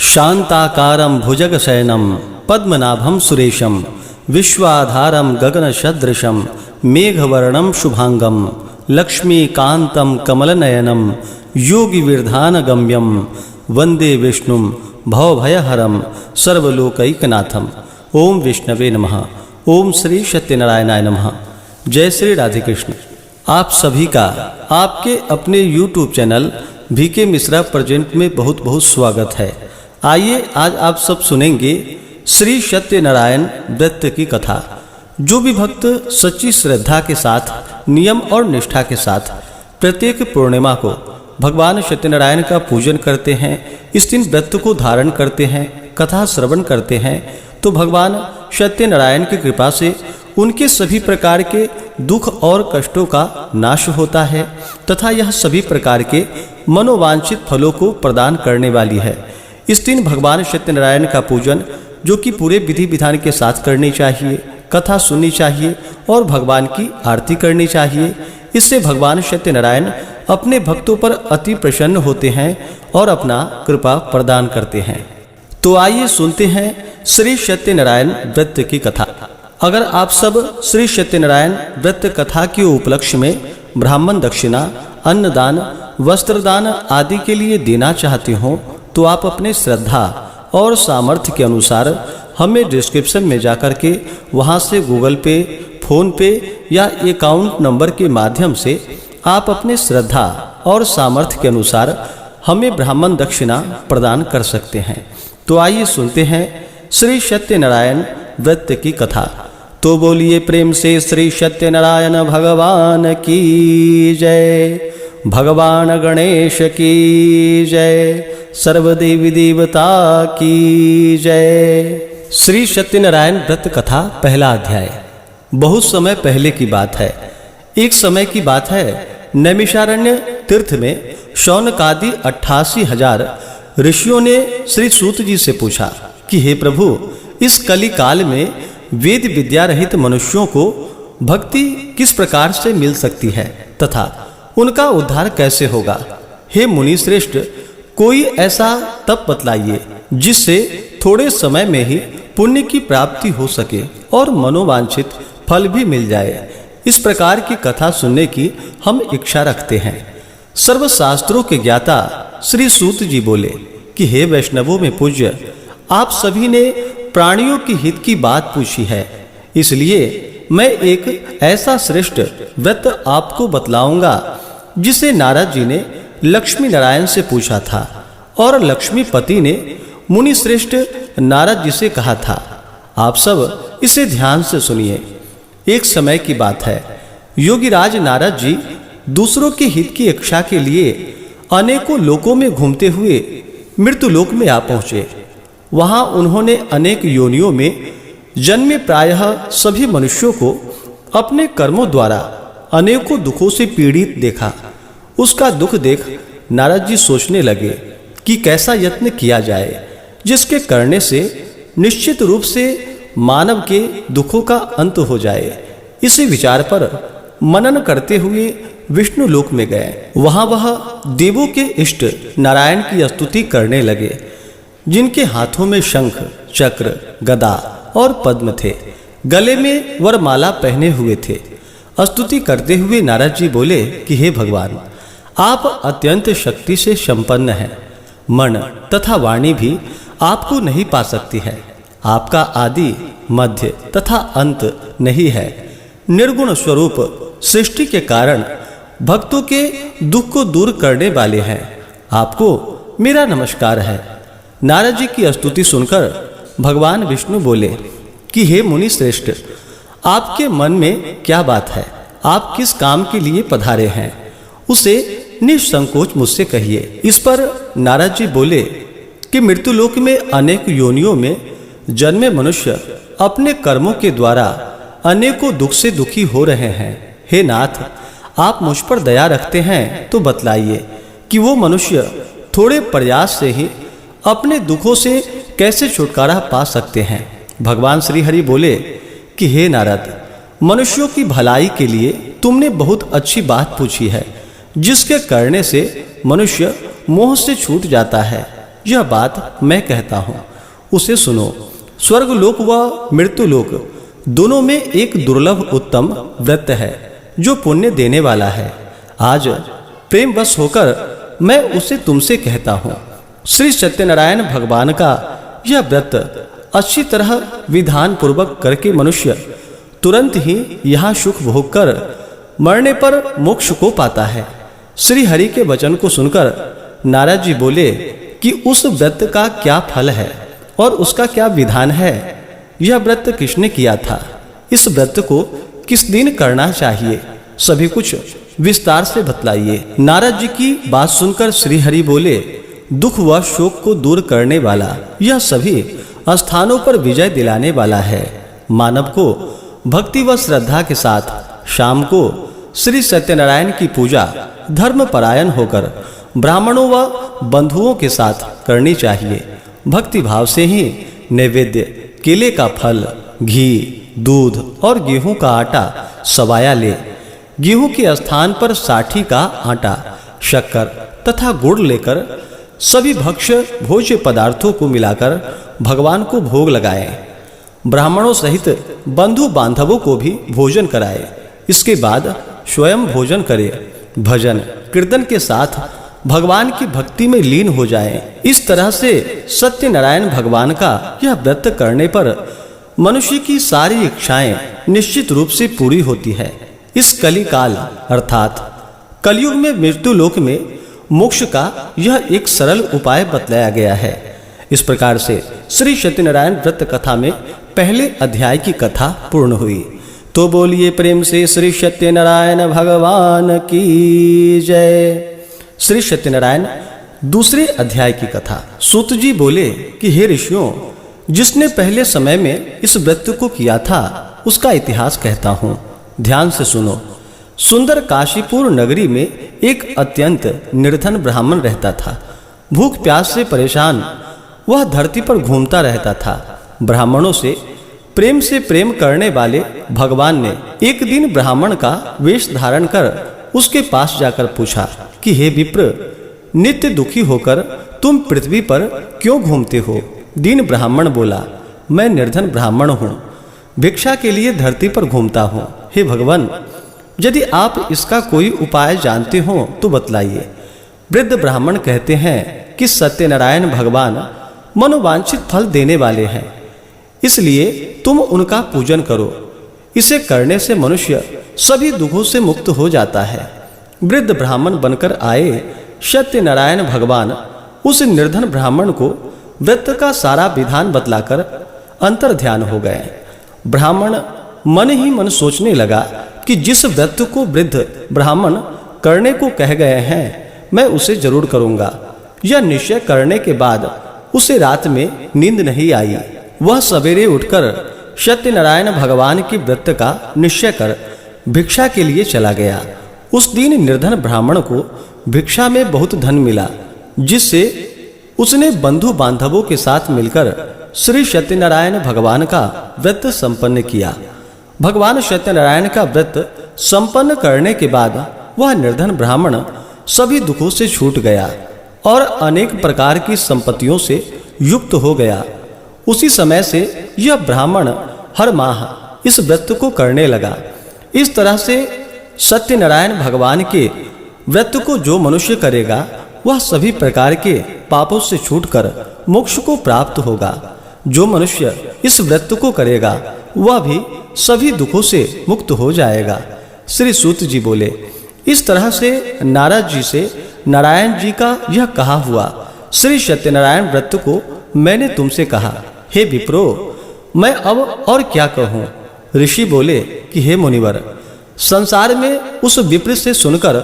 शांताकारं भुजगशयनं पद्मनाभं सुरेशं विश्वाधारं गगनसदृशं मेघवर्णं शुभांगं लक्ष्मीकान्तं कमलनयनं योगिविरधानगम्यं वंदे विष्णुं भवभयहरं सर्वलोकैकनाथं। ओम विष्णवे नमः। ओम श्री सत्यनारायणाय नमः। जय श्री राधे कृष्ण। आप सभी का आपके अपने YouTube channel VK Mishra present में बहुत बहुत स्वागत है। आइए आज आप सब सुनेंगे श्री सत्यनारायण व्रत की कथा। जो भी भक्त सच्ची श्रद्धा के साथ, नियम और निष्ठा के साथ प्रत्येक पूर्णिमा को भगवान सत्यनारायण का पूजन करते हैं, इस दिन व्रत को धारण करते हैं, कथा श्रवण करते हैं, तो भगवान सत्यनारायण की कृपा से उनके सभी प्रकार के दुख और कष्टों का नाश होता है तथा यह सभी प्रकार के मनोवांछित फलों को प्रदान करने वाली है। इस दिन भगवान सत्यनारायण का पूजन जो कि पूरे विधि विधान के साथ करनी चाहिए, कथा सुननी चाहिए और भगवान की आरती करनी चाहिए। इससे भगवान सत्यनारायण अपने भक्तों पर अति प्रसन्न होते हैं और अपना कृपा प्रदान करते हैं। तो आइए सुनते हैं श्री सत्यनारायण व्रत की कथा। अगर आप सब श्री सत्यनारायण व्रत कथा के उपलक्ष्य में ब्राह्मण दक्षिणा, अन्नदान, वस्त्रदान आदि के लिए देना चाहते हो तो आप अपने श्रद्धा और सामर्थ्य के अनुसार हमें डिस्क्रिप्शन में जाकर के वहां से गूगल पे, फोन पे या अकाउंट नंबर के माध्यम से आप अपने श्रद्धा और सामर्थ्य के अनुसार हमें ब्राह्मण दक्षिणा प्रदान कर सकते हैं। तो आइए सुनते हैं श्री सत्यनारायण व्रत की कथा। तो बोलिए प्रेम से श्री सत्यनारायण भगवान की जय, भगवान गणेश की जय, सर्वदेवी देवता की जय। श्री सत्यनारायण व्रत कथा पहला अध्याय। बहुत समय पहले की बात है। एक समय की बात है, नैमिषारण्य तीर्थ में शौनकादि 88,000 ऋषियों ने श्री सूत जी से पूछा कि हे प्रभु, इस कली काल में वेद विद्या रहित मनुष्यों को भक्ति किस प्रकार से मिल सकती है तथा उनका उद्धार कैसे होगा। हे मुनि श्रेष्ठ, कोई ऐसा तप बतलाइए जिससे थोड़े समय में ही पुण्य की प्राप्ति हो सके और मनोवांछित फल भी मिल जाए। इस प्रकार की कथा सुनने की हम इच्छा रखते हैं। सर्वशास्त्रों के ज्ञाता श्री सूत जी बोले कि हे वैष्णवों में पूज्य, आप सभी ने प्राणियों की हित की बात पूछी है, इसलिए मैं एक ऐसा श्रेष्ठ व्रत आपको बतलाऊंगा जिसे नारद जी ने लक्ष्मी नारायण से पूछा था और लक्ष्मीपति ने मुनि श्रेष्ठ नारद जी से कहा था। आप सब इसे ध्यान से सुनिए। एक समय की बात है, योगीराज नारद जी दूसरों के हित की इच्छा के लिए अनेकों लोकों में घूमते हुए मृत्यु लोक में आ पहुंचे। वहां उन्होंने अनेक योनियों में जन्मे प्रायः सभी मनुष्यों को अपने कर्मों द्वारा अनेकों दुखों से पीड़ित देखा। उसका दुख देख नारद जी सोचने लगे कि कैसा यत्न किया जाए जिसके करने से निश्चित रूप से मानव के दुखों का अंत हो जाए। इसी विचार पर मनन करते हुए विष्णु लोक में गए। वहां वह देवों के इष्ट नारायण की स्तुति करने लगे, जिनके हाथों में शंख, चक्र, गदा और पद्म थे। गले में वरमाला पहने हुए थे। स्तुति करते हुए नारद जी बोले कि हे भगवान, आप अत्यंत शक्ति से संपन्न हैं। मन तथा वाणी भी आपको नहीं पा सकती है। आपका आदि, मध्य तथा अंत नहीं है। निर्गुण स्वरूप सृष्टि के कारण भक्तों के दुख को दूर करने वाले हैं। आपको मेरा नमस्कार है। नारद जी की स्तुति सुनकर भगवान विष्णु बोले कि हे मुनि श्रेष्ठ, आपके मन में क्या बात है? आप किस काम के लिए पधारे हैं, उसे निसंकोच मुझसे कहिए। इस पर नारद जी बोले कि मृत्युलोक में अनेक योनियों में जन्मे मनुष्य अपने कर्मों के द्वारा अनेकों दुख से दुखी हो रहे हैं। हे नाथ, आप मुझ पर दया रखते हैं तो बतलाइए कि वो मनुष्य थोड़े प्रयास से ही अपने दुखों से कैसे छुटकारा पा सकते हैं। भगवान श्री हरि बोले कि हे नारद, मनुष्यों की भलाई के लिए तुमने बहुत अच्छी बात पूछी है, जिसके करने से मनुष्य मोह से छूट जाता है। यह बात मैं कहता हूँ, उसे सुनो। स्वर्ग लोक व मृत्यु लोक दोनों में एक दुर्लभ उत्तम व्रत है जो पुण्य देने वाला है। आज प्रेम वश होकर मैं उसे तुमसे कहता हूँ। श्री सत्यनारायण भगवान का यह व्रत अच्छी तरह विधान पूर्वक करके मनुष्य तुरंत ही यहाँ सुख भोग कर मरने पर मोक्ष को पाता है। श्री हरि के वचन को सुनकर नारद जी बोले कि उस व्रत का क्या फल है और उसका क्या विधान है। यह व्रत किसने किया था, इस व्रत को किस दिन करना चाहिए, सभी कुछ विस्तार से बतलाइए। नारद जी की बात सुनकर श्री हरि बोले, दुख व शोक को दूर करने वाला, यह सभी स्थानों पर विजय दिलाने वाला है। मानव को भक्ति व श्रद्धा के साथ शाम को श्री सत्यनारायण की पूजा धर्म परायण होकर ब्राह्मणों व बंधुओं के साथ करनी चाहिए। भक्ति भाव से ही नैवेद्य केले का फल, घी, दूध और गेहूं का आटा सवाया ले। गेहूं के स्थान पर साठी का आटा, शक्कर तथा गुड़ लेकर सभी भक्ष्य भोज्य पदार्थों को मिलाकर भगवान को भोग लगाएं। ब्राह्मणों सहित बंधु बांधवों को भी भोजन कराए। इसके बाद स्वयं भोजन करे, भजन कीर्तन के साथ भगवान की भक्ति में लीन हो जाएं। इस तरह से सत्यनारायण भगवान का यह व्रत करने पर मनुष्य की सारी इच्छाएं निश्चित रूप से पूरी होती है। इस कली काल अर्थात कलयुग में मृत्यु लोक में मोक्ष का यह एक सरल उपाय बतलाया गया है। इस प्रकार से श्री सत्यनारायण व्रत कथा में पहले अध्याय की कथा पूर्ण हुई। तो बोलिए प्रेम से श्री सत्यनारायण भगवान की जय। श्री सत्यनारायण दूसरे अध्याय की कथा। सूत जी बोले कि हे ऋषियों, जिसने पहले समय में इस व्रत को किया था उसका इतिहास कहता हूँ, ध्यान से सुनो। सुंदर काशीपुर नगरी में एक अत्यंत निर्धन ब्राह्मण रहता था। भूख प्यास से परेशान वह धरती पर घूमता रहता था। ब्राह्मणों से प्रेम करने वाले भगवान ने एक दिन ब्राह्मण का वेश धारण कर उसके पास जाकर पूछा कि हे विप्र, नित्य दुखी होकर तुम पृथ्वी पर क्यों घूमते हो? दीन ब्राह्मण बोला, मैं निर्धन ब्राह्मण हूँ, भिक्षा के लिए धरती पर घूमता हूँ। हे भगवान, यदि आप इसका कोई उपाय जानते हो तो बतलाइए। वृद्ध ब्राह्मण कहते हैं कि सत्यनारायण भगवान मनोवांछित फल देने वाले हैं, इसलिए तुम उनका पूजन करो। इसे करने से मनुष्य सभी दुखों से मुक्त हो जाता है। वृद्ध ब्राह्मण बनकर आए सत्यनारायण भगवान उस निर्धन ब्राह्मण को व्रत का सारा विधान बतलाकर अंतर ध्यान हो गए। ब्राह्मण मन ही मन सोचने लगा कि जिस व्रत को वृद्ध ब्राह्मण करने को कह गए हैं मैं उसे जरूर करूंगा। यह निश्चय करने के बाद उसे रात में नींद नहीं आई। वह सवेरे उठकर सत्यनारायण भगवान की व्रत का निश्चय कर भिक्षा के लिए चला गया। उस दिन निर्धन ब्राह्मण को भिक्षा में बहुत धन मिला, जिससे उसने बंधु बांधवों के साथ मिलकर श्री सत्यनारायण भगवान का व्रत संपन्न किया। भगवान सत्यनारायण का व्रत संपन्न करने के बाद वह निर्धन ब्राह्मण सभी दुखों से छूट गया और अनेक प्रकार की संपत्तियों से युक्त हो गया। उसी समय से यह ब्राह्मण हर माह इस व्रत को करने लगा। इस तरह से सत्यनारायण भगवान के व्रत को जो मनुष्य करेगा वह सभी प्रकार के पापों से छूटकर मोक्ष को प्राप्त होगा। जो मनुष्य इस व्रत को करेगा वह भी सभी दुखों से मुक्त हो जाएगा। श्री सूत जी बोले, इस तरह से नारद जी से नारायण जी का यह कहा हुआ श्री सत्यनारायण व्रत को मैंने तुमसे कहा। हे विप्रो, मैं अब और क्या कहूँ? ऋषि बोले कि हे मुनिवर, संसार में उस विप्र से सुनकर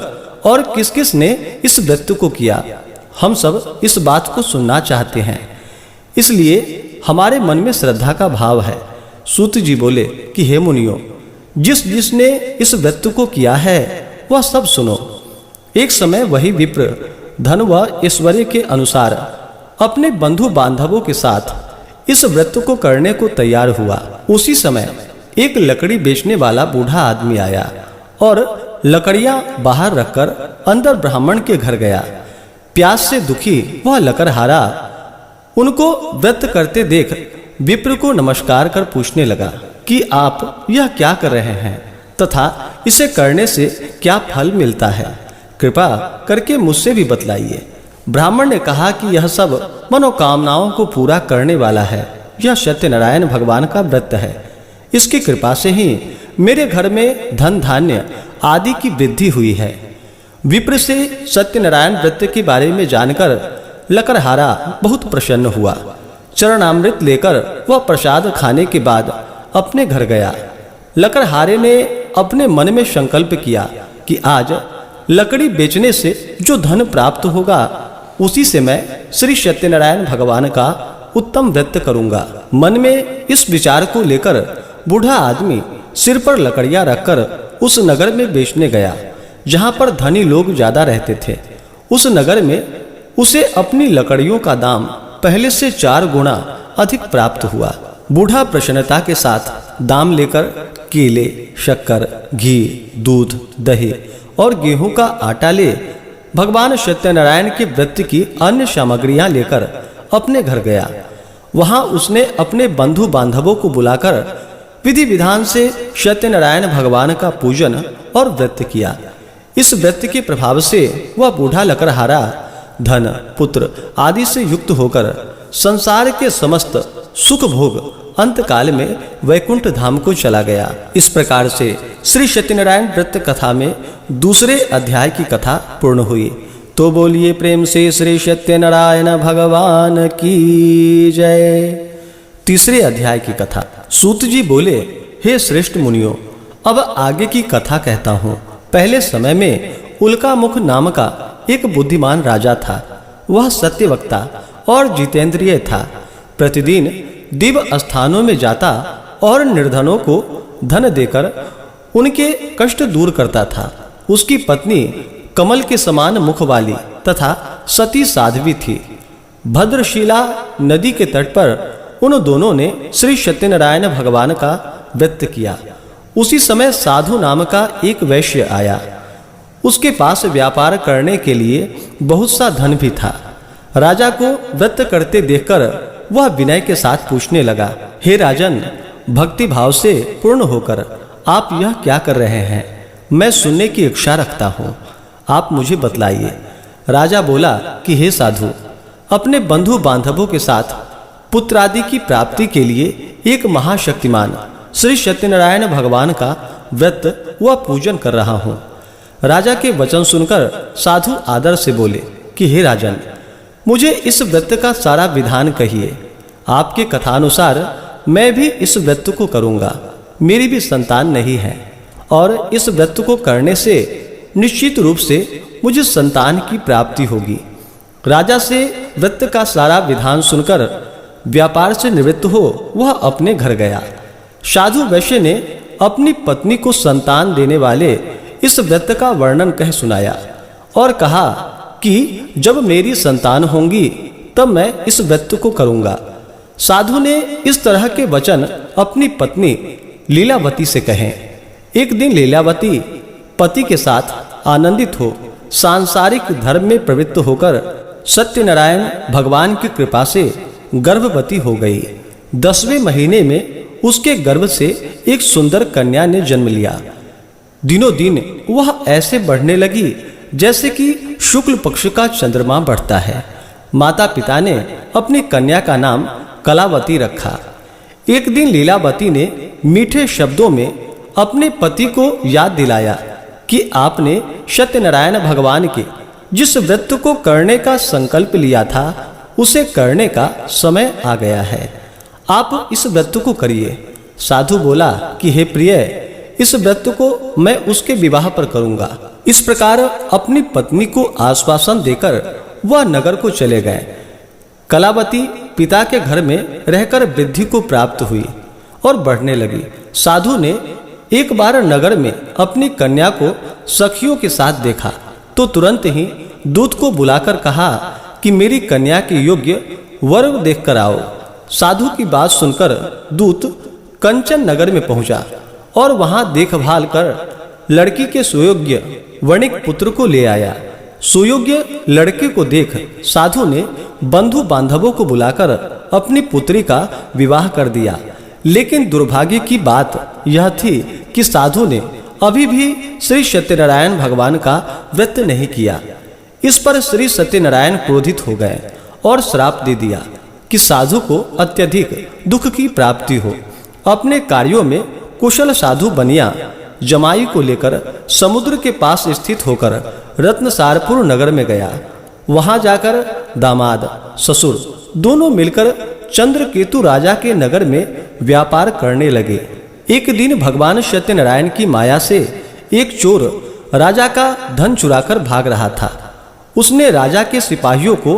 और किस किस ने इस व्रत को किया, हम सब इस बात को सुनना चाहते हैं, इसलिए हमारे मन में श्रद्धा का भाव है। सूत जी बोले कि हे मुनियों, जिसने इस व्रत को किया है वह सब सुनो। एक समय वही विप्र धन व ऐश्वर्य के अनुसार अपने बंधु बांधवों के साथ इस व्रत को करने को तैयार हुआ। उसी समय एक लकड़ी बेचने वाला बूढ़ा आदमी आया और लकड़ियां बाहर रखकर अंदर ब्राह्मण के घर गया। प्यास से दुखी वह लकड़हारा उनको व्रत करते देख विप्र को नमस्कार कर पूछने लगा कि आप यह क्या कर रहे हैं तथा इसे करने से क्या फल मिलता है, कृपा करके मुझसे भी बतलाइए। ब्राह्मण ने कहा कि यह सब मनोकामनाओं को पूरा करने वाला है। यह सत्यनारायण भगवान का व्रत है। इसकी कृपा से ही मेरे घर में धन धान्य आदि की वृद्धि हुई है। विप्र से सत्यनारायण व्रत के बारे में जानकर लकड़हारा बहुत प्रसन्न हुआ। चरणामृत लेकर वह प्रसाद खाने के बाद अपने घर गया। लकड़हारे ने अपने मन में संकल्प किया कि आज लकड़ी बेचने से जो धन प्राप्त होगा उसी से मैं श्री सत्यनारायण भगवान का उत्तम व्रत करूंगा। मन में इस विचार को लेकर बूढ़ा आदमी सिर पर लकड़ियां रखकर उस नगर में बेचने गया जहां पर धनी लोग ज्यादा रहते थे। उस नगर में उसे अपनी लकड़ियों का दाम पहले से 4 गुना अधिक प्राप्त हुआ। बूढ़ा प्रसन्नता के साथ दाम लेकर केले, शक्कर, घी, दूध, दही और गेहूं का आटा ले भगवान सत्यनारायण के व्रत की अन्य सामग्रियां लेकर अपने घर गया। वहां उसने अपने बंधु बांधवों को बुलाकर विधि विधान से सत्यनारायण भगवान का पूजन और व्रत किया। इस व्रत के प्रभाव से वह बूढ़ा लकड़हारा धन, पुत्र आदि से युक्त होकर संसार के समस्त सुख भोग अंतकाल में वैकुंठ धाम को चला गया। इस प्रकार से श्री सत्यनारायण व्रत कथा में दूसरे अध्याय की कथा पूर्ण हुई। तो बोलिए प्रेम से श्री सत्यनारायण भगवान की जय। तीसरे अध्याय की कथा। सूत जी बोले, हे श्रेष्ठ मुनियों, अब आगे की कथा कहता हूँ। पहले समय में उल्कामुख नाम का एक बुद्धिमान राजा था। वह सत्यवक्ता और जितेंद्रिय था। प्रतिदिन दिव्य स्थानों में जाता और निर्धनों को धन देकर उनके कष्ट दूर करता था। उसकी पत्नी कमल के समान मुख वाली तथा सती साध्वी थी। भद्रशिला नदी के तट पर उन दोनों ने श्री सत्यनारायण भगवान का व्रत किया। उसी समय साधु नाम का एक वैश्य आया। उसके पास व्यापार करने के लिए बहुत सा धन भी था। राजा को व्रत करते देखकर वह विनय के साथ पूछने लगा, हे राजन, भक्ति भाव से पूर्ण होकर आप यह क्या कर रहे हैं? मैं सुनने की इच्छा रखता हूँ, आप मुझे बतलाइए। राजा बोला कि हे साधु, अपने बंधु बांधवों के साथ पुत्रादि की प्राप्ति के लिए एक महाशक्तिमान श्री सत्यनारायण भगवान का व्रत व पूजन कर रहा हूँ। राजा के वचन सुनकर साधु आदर से बोले कि हे राजन, मुझे इस व्रत का सारा विधान कहिए। आपके कथानुसार मैं भी इस व्रत को करूँगा। मेरी भी संतान नहीं है और इस व्रत को करने से निश्चित रूप से मुझे संतान की प्राप्ति होगी। राजा से व्रत का सारा विधान सुनकर व्यापार से निवृत्त हो वह अपने घर गया। साधु वैश्य ने अपनी पत्नी को संतान देने वाले इस व्रत का वर्णन कह सुनाया और कहा कि जब मेरी संतान होंगी तब मैं इस व्रत को करूंगा। साधु ने इस तरह के वचन अपनी पत्नी लीलावती से कहे। एक दिन लीलावती पति के साथ आनंदित हो सांसारिक धर्म में प्रवृत्त होकर सत्यनारायण भगवान की कृपा से गर्भवती हो गई। 10वें महीने में उसके गर्भ से एक सुंदर कन्या ने जन्म लिया। दिनों दिन वह ऐसे बढ़ने लगी जैसे कि शुक्ल पक्ष का चंद्रमा बढ़ता है। माता पिता ने अपनी कन्या का नाम कलावती रखा। एक दिन लीलावती ने मीठे शब्दों में अपने पति को याद दिलाया कि आपने सत्यनारायण भगवान के जिस व्रत को करने का संकल्प लिया था उसे करने का समय आ गया है। आप इस व्रत को करिए। साधु बोला कि हे प्रिय, इस व्रत को मैं उसके विवाह पर करूंगा। इस प्रकार अपनी पत्नी को आश्वासन देकर वह नगर को चले गए। कलावती पिता के घर में रहकर वृद्धि को प्राप्त हुई और बढ़ने लगी। साधु ने एक बार नगर में अपनी कन्या को सखियों के साथ देखा तो तुरंत ही दूत को बुलाकर कहा कि मेरी कन्या के योग्य वर देखकर आओ। साधु की बात सुनकर दूत कंचन नगर में पहुंचा और वहां देखभाल कर लड़की के सुयोग्य वणिक पुत्र को ले आया। सुयोग्य लड़के को देख साधु ने बंधु बांधवों को बुलाकर अपनी पुत्री का विवाह कर दिया। लेकिन दुर्भाग्य की बात यह थी कि साधु ने अभी भी श्री सत्यनारायण भगवान का व्रत नहीं किया। इस पर श्री सत्यनारायण क्रोधित हो गए और श्राप दे दिया कि साधु को अत्यधिक दुख की प्राप्ति हो। अपने कार्यों में कुशल साधु बनिया जमाई को लेकर समुद्र के पास स्थित होकर रत्नसारपुर नगर में गया। वहां जाकर दामाद ससुर दोनों मिलकर चंद्रकेतु राजा के नगर में व्यापार करने लगे। एक दिन भगवान सत्यनारायण की माया से एक चोर राजा का धन चुराकर भाग रहा था। उसने राजा के सिपाहियों को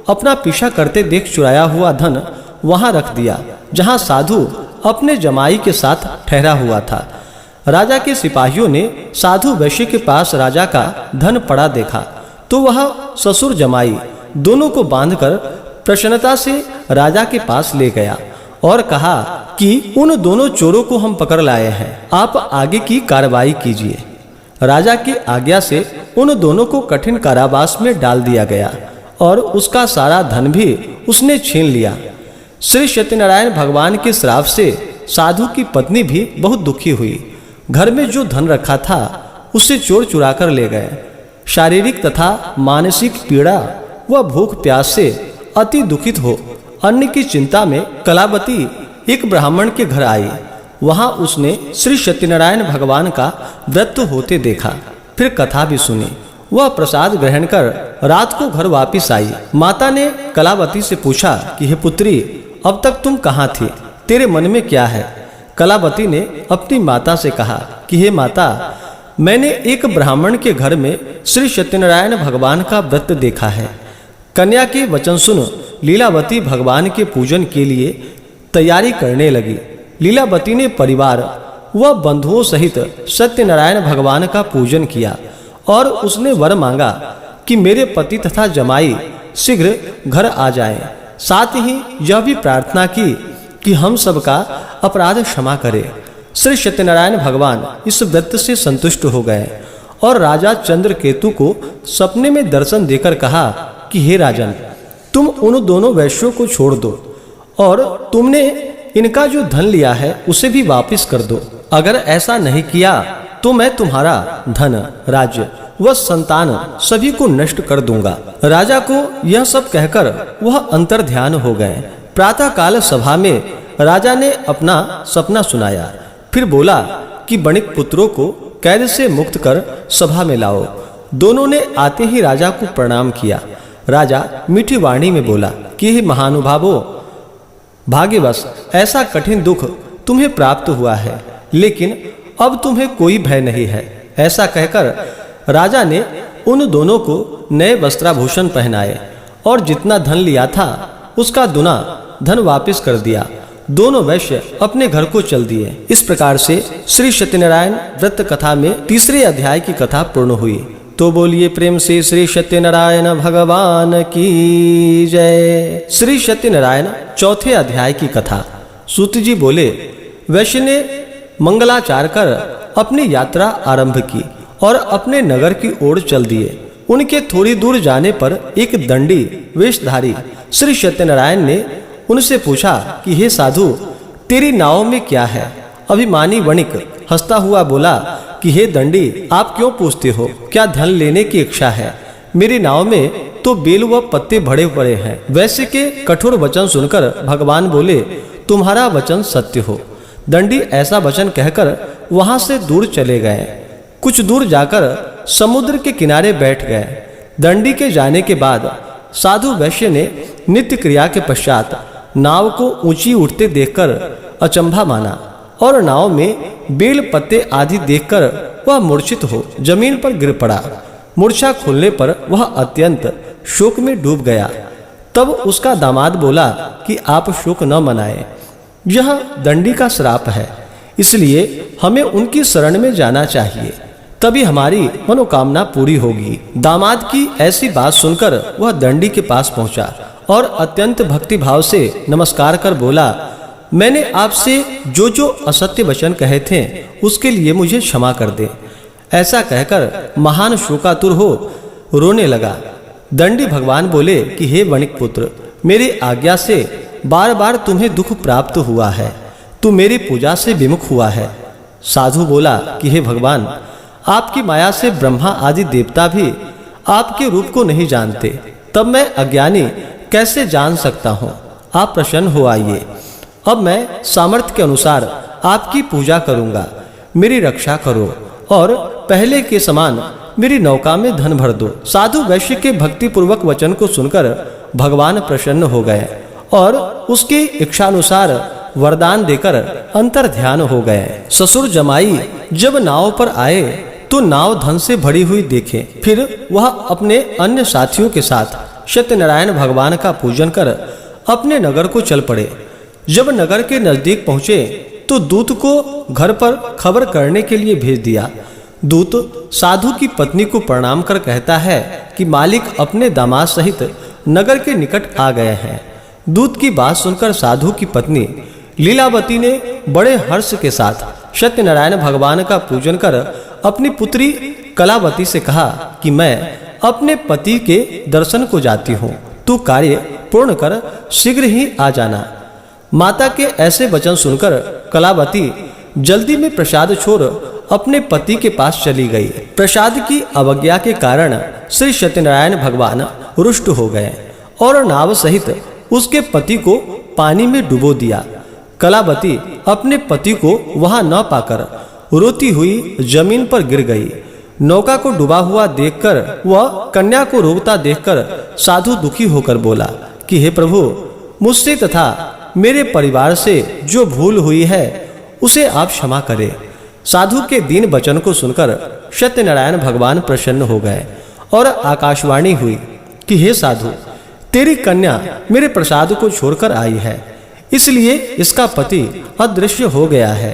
अपना पीछा करते देख चुराया हुआ धन वहां रख दिया जहां साधु अपने जमाई के साथ ठहरा हुआ था। राजा के सिपाहियों ने साधु वैश्य के पास राजा का धन पड़ा देखा तो वह ससुर जमाई दोनों को बांधकर प्रसन्नता से राजा के पास ले गया और कहा कि उन दोनों चोरों को हम पकड़ लाए हैं, आप आगे की कार्रवाई कीजिए। राजा की आज्ञा से उन दोनों को कठिन कारावास में डाल दिया गया और उसका सारा धन भी उसने छीन लिया। श्री सत्यनारायण भगवान के श्राप से साधु की पत्नी भी बहुत दुखी हुई। घर में जो धन रखा था उसे चोर चुरा कर ले गए। शारीरिक तथा मानसिक पीड़ा व भूख प्यास से अति दुखित हो अन्न की चिंता में कलावती एक ब्राह्मण के घर आई। वहां उसने श्री सत्यनारायण भगवान का व्रत होते देखा, फिर कथा भी सुनी। वह प्रसाद ग्रहण कर रात को घर वापस आई। माता ने कलावती से पूछा कि हे पुत्री, अब तक तुम कहाँ थी, तेरे मन में क्या है? कलावती ने अपनी माता से कहा कि हे माता, मैंने एक ब्राह्मण के घर में श्री सत्यनारायण भगवान का व्रत देखा है। कन्या के वचन सुन लीलावती भगवान के पूजन के लिए तैयारी करने लगी। लीलावती ने परिवार व बंधुओं सहित सत्यनारायण भगवान का पूजन किया और उसने वर मांगा कि मेरे पति तथा जमाई शीघ्र घर आ जाएं। साथ ही यह भी प्रार्थना की कि हम सबका अपराध क्षमा करे। श्री सत्यनारायण भगवान इस व्रत से संतुष्ट हो गए और राजा चंद्रकेतु को सपने में दर्शन देकर कहा कि हे राजन, तुम उन दोनों वैश्यों को छोड़ दो और तुमने इनका जो धन लिया है उसे भी वापस कर दो। अगर ऐसा नहीं किया तो मैं तुम्हारा धन, राज्य व संतान सभी को नष्ट कर दूंगा। राजा को यह सब कहकर वह अंतर ध्यान हो गए। प्रातः काल सभा में राजा ने अपना सपना सुनाया, फिर बोला कि बणिक पुत्रों को कैद से मुक्त कर सभा में लाओ। दोनों ने आते ही राजा को प्रणाम किया। राजा मीठी वाणी में बोला कि हे महानुभावों, भाग्यवश ऐसा कठिन दुख तुम्हें प्राप्त हुआ है, लेकिन अब तुम्हें कोई भय नहीं है। ऐसा कहकर राजा ने उन दोनों को नए वस्त्राभूषण पहनाए और जितना धन लिया था उसका दुना धन वापस कर दिया। दोनों वैश्य अपने घर को चल दिए। इस प्रकार से श्री सत्यनारायण व्रत कथा में तीसरे अध्याय की कथा पूर्ण हुई। तो बोलिए प्रेम से श्री सत्यनारायण भगवान की जय। श्री सत्यनारायण चौथे अध्याय की कथा। सूत जी बोले, वैश्य ने मंगलाचार कर अपनी यात्रा आरंभ की और अपने नगर की ओर चल दिए। उनके थोड़ी दूर जाने पर एक दंडी वेशधारी श्री सत्यनारायण ने उनसे पूछा कि हे साधु, तेरी नाव में क्या है? अभिमानी वणिक हंसता हुआ बोला कि हे दंडी, आप क्यों पूछते हो? क्या धन लेने की इच्छा है? मेरी नाव में तो बेल व पत्ते भरे पड़े हैं। वैश्य के कठोर वचन सुनकर भगवान बोले, तुम्हारा वचन सत्य हो। दंडी ऐसा वचन कहकर वहां से दूर चले गए। कुछ दूर जाकर समुद्र के किनारे बैठ गए। दंडी के जाने के बाद साधु वैश्य ने नित्य क्रिया के पश्चात नाव को ऊंची उठते देखकर अचंभा माना और नाव में बेल पत्ते आदि देखकर वह मूर्छित हो जमीन पर गिर पड़ा। मूर्छा खुलने पर वह अत्यंत शोक में डूब गया। तब उसका दामाद बोला कि आप शोक न मनाएं, यह दंडी का श्राप है, इसलिए हमें उनकी शरण में जाना चाहिए, तभी हमारी मनोकामना पूरी होगी। दामाद की ऐसी बात सुनकर वह दंडी के पास पहुंचा और अत्यंत भक्ति भाव से नमस्कार कर बोला, मैंने आपसे जो जो असत्य वचन कहे थे उसके लिए मुझे क्षमा कर दे। ऐसा कहकर महान शोकातुर हो रोने लगा। दंडी भगवान बोले कि हे वणिक पुत्र, मेरी आज्ञा से बार बार तुम्हें दुख प्राप्त हुआ है, तू मेरी पूजा से विमुख हुआ है। साधु बोला कि हे भगवान, आपकी माया से ब्रह्मा आदि देवता भी आपके रूप को नहीं जानते, तब मैं अज्ञानी कैसे जान सकता हूँ। आप प्रसन्न हो आइए, अब मैं सामर्थ्य के अनुसार आपकी पूजा करूँगा। मेरी रक्षा करो और पहले के समान मेरी नौका में धन भर दो। साधु वैश्य के भक्ति पूर्वक वचन को सुनकर भगवान प्रसन्न हो गए और उसकी इच्छानुसार वरदान देकर अंतर ध्यान हो गए। ससुर जमाई जब नाव पर आए तो नाव धन से भरी हुई देखे। फिर वह अपने अन्य साथियों के साथ सत्यनारायण भगवान का पूजन कर अपने नगर को चल पड़े। जब नगर के नजदीक पहुंचे तो दूत को घर पर खबर करने के लिए भेज दिया। दूत साधु की पत्नी को प्रणाम कर कहता है कि मालिक अपने दामाद सहित नगर के निकट आ गए हैं। दूत की बात सुनकर साधु की पत्नी लीलावती ने बड़े हर्ष के साथ सत्यनारायण भगवान का पूजन कर अपनी पुत्री कलावती से कहा कि मैं अपने पति के दर्शन को जाती हूँ, तू कार्य पूर्ण कर शीघ्र ही आ जाना। माता के ऐसे वचन सुनकर कलावती जल्दी में प्रसाद छोड़ अपने पति के पास चली गई। प्रसाद की अवज्ञा के कारण श्री सत्यनारायण भगवान रुष्ट हो गए और नाव सहित उसके पति को पानी में डुबो दिया। कलावती अपने पति को वहां न पाकर रोती हुई जमीन पर गिर गई। नौका को डूबा हुआ देखकर वह कन्या को रोता देखकर साधु दुखी होकर बोला कि हे प्रभु, मुझसे तथा मेरे परिवार से जो भूल हुई है उसे आप क्षमा करें। साधु के दीन वचन को सुनकर सत्यनारायण भगवान प्रसन्न हो गए और आकाशवाणी हुई कि हे साधु, तेरी कन्या मेरे प्रसाद को छोड़कर आई है, इसलिए इसका पति अदृश्य हो गया है।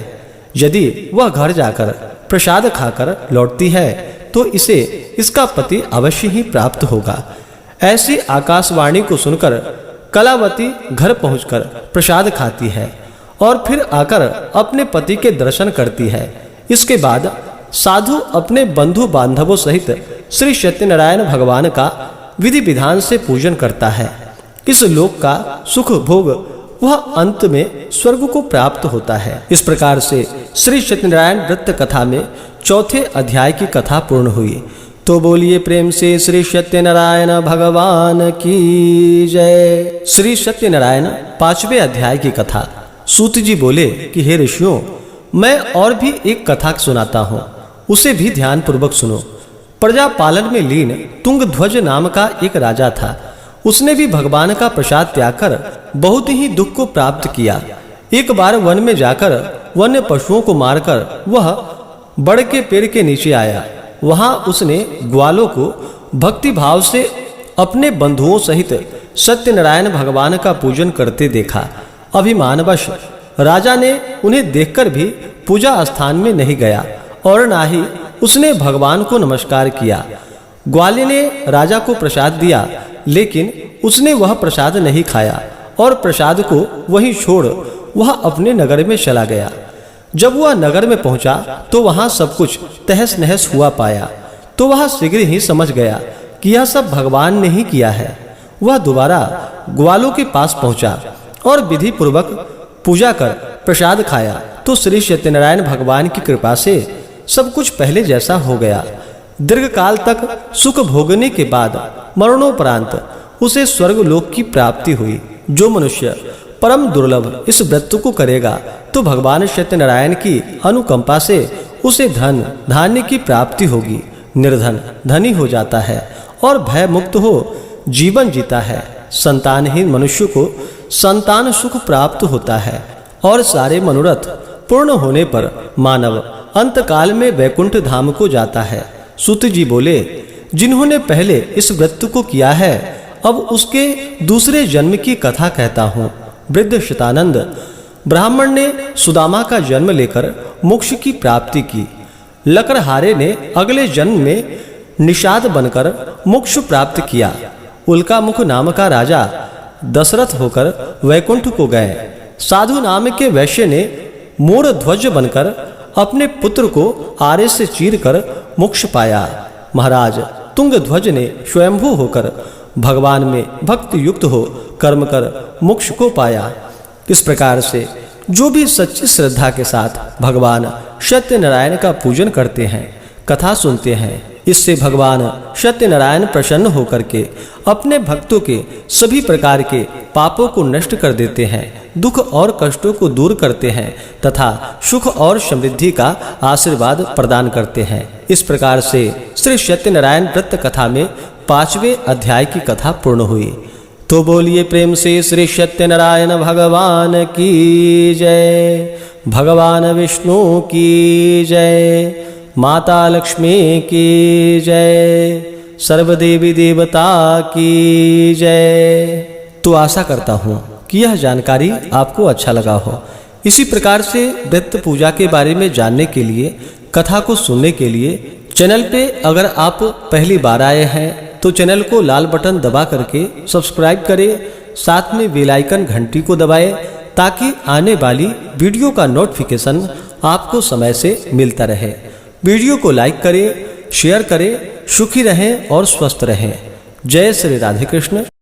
यदि वह घर जाकर प्रसाद खाकर लौटती है तो इसे इसका पति अवश्य ही प्राप्त होगा। ऐसी आकाशवाणी को सुनकर कलावती घर पहुंचकर प्रसाद खाती है और फिर आकर अपने पति के दर्शन करती है। इसके बाद साधु अपने बंधु बांधवों सहित श्री सत्यनारायण भगवान का विधि विधान से पूजन करता है। इस लोक का सुख भोग वह अंत में स्वर्ग को प्राप्त होता है। इस प्रकार से श्री सत्यनारायण व्रत कथा में चौथे अध्याय की कथा पूर्ण हुई। तो बोलिए प्रेम से श्री सत्यनारायण भगवान की जय। श्री सत्यनारायण 5वें अध्याय की कथा। सूत जी बोले कि हे ऋषियों, मैं और भी एक कथा सुनाता हूँ, उसे भी ध्यान पूर्वक सुनो। प्रजा पालन में लीन तुंगध्वज नाम का एक राजा था। उसने भी भगवान का प्रसाद त्याग कर बहुत ही दुख को प्राप्त किया। एक बार वन में जाकर वन्य पशुओं को मारकर वह बड़ के पेड़ के नीचे आया। वहां उसने ग्वालों को भक्ति भाव से अपने बंधुओं सहित सत्यनारायण भगवान का पूजन करते देखा। अभिमानवश राजा ने उन्हें देखकर भी पूजा स्थान में नहीं गया और ना ही उसने भगवान को नमस्कार किया। ग्वाले ने राजा को प्रसाद दिया, लेकिन उसने वह प्रसाद नहीं खाया और प्रसाद को वहीं छोड़ वह अपने नगर में चला गया। जब वह नगर में पहुंचा तो वहां सब कुछ तहस नहस हुआ पाया, तो वह शीघ्र ही समझ गया कि यह सब भगवान ने ही किया है। वह दोबारा ग्वालों के पास पहुंचा और विधि पूर्वक पूजा कर प्रसाद खाया तो श्री सत्यनारायण भगवान की कृपा से सब कुछ पहले जैसा हो गया। दीर्घ काल तक सुख भोगने के बाद मरणोपरांत उसे स्वर्ग लोक की प्राप्ति हुई। जो मनुष्य परम दुर्लभ इस व्रत को करेगा तो भगवान सत्यनारायण की अनुकंपा से उसे धन धान्य की प्राप्ति होगी। निर्धन धनी हो जाता है और भय मुक्त हो जीवन जीता है। संतानहीन मनुष्य को संतान सुख प्राप्त होता है और सारे मनोरथ पूर्ण होने पर मानव अंतकाल में वैकुंठ धाम को जाता है। सूत जी बोले, जिन्होंने पहले इस व्रत को किया है अब उसके दूसरे जन्म की कथा कहता हूँ। वृद्ध शतानंद ब्राह्मण ने सुदामा का जन्म लेकर मोक्ष की प्राप्ति की। लकड़हारे ने अगले जन्म में निषाद बनकर मोक्ष प्राप्त किया। उल्कामुख नाम का राजा दशरथ होकर वैकुंठ को गए। साधु नाम के वैश्य ने मोर ध्वज बनकर अपने पुत्र को आरे से चीर कर मोक्ष पाया। महाराज, तुंगध्वज ने स्वयंभू होकर भगवान में भक्ति युक्त हो कर्म कर मोक्ष को पाया। इस प्रकार से जो भी सच्ची श्रद्धा के साथ भगवान सत्यनारायण का पूजन करते हैं, कथा सुनते हैं, इससे भगवान सत्यनारायण प्रसन्न होकर के अपने भक्तों के सभी प्रकार के पापों को नष्ट कर देते हैं, दुख और कष्टों को दूर करते हैं तथा सुख और समृद्धि का आशीर्वाद प्रदान करते हैं। इस प्रकार से श्री सत्यनारायण व्रत कथा में 5वें अध्याय की कथा पूर्ण हुई। तो बोलिए प्रेम से श्री सत्यनारायण भगवान की जय, भगवान विष्णु की जय, माता लक्ष्मी की जय, सर्वदेवी देवता की जय। तो आशा करता हूँ कि यह जानकारी आपको अच्छा लगा हो। इसी प्रकार से व्रत पूजा के बारे में जानने के लिए, कथा को सुनने के लिए चैनल पे अगर आप पहली बार आए हैं तो चैनल को लाल बटन दबा करके सब्सक्राइब करें, साथ में बेल आइकन घंटी को दबाएं ताकि आने वाली वीडियो का नोटिफिकेशन आपको समय से मिलता रहे। वीडियो को लाइक करें, शेयर करें, सुखी रहें और स्वस्थ रहें। जय श्री राधे कृष्ण।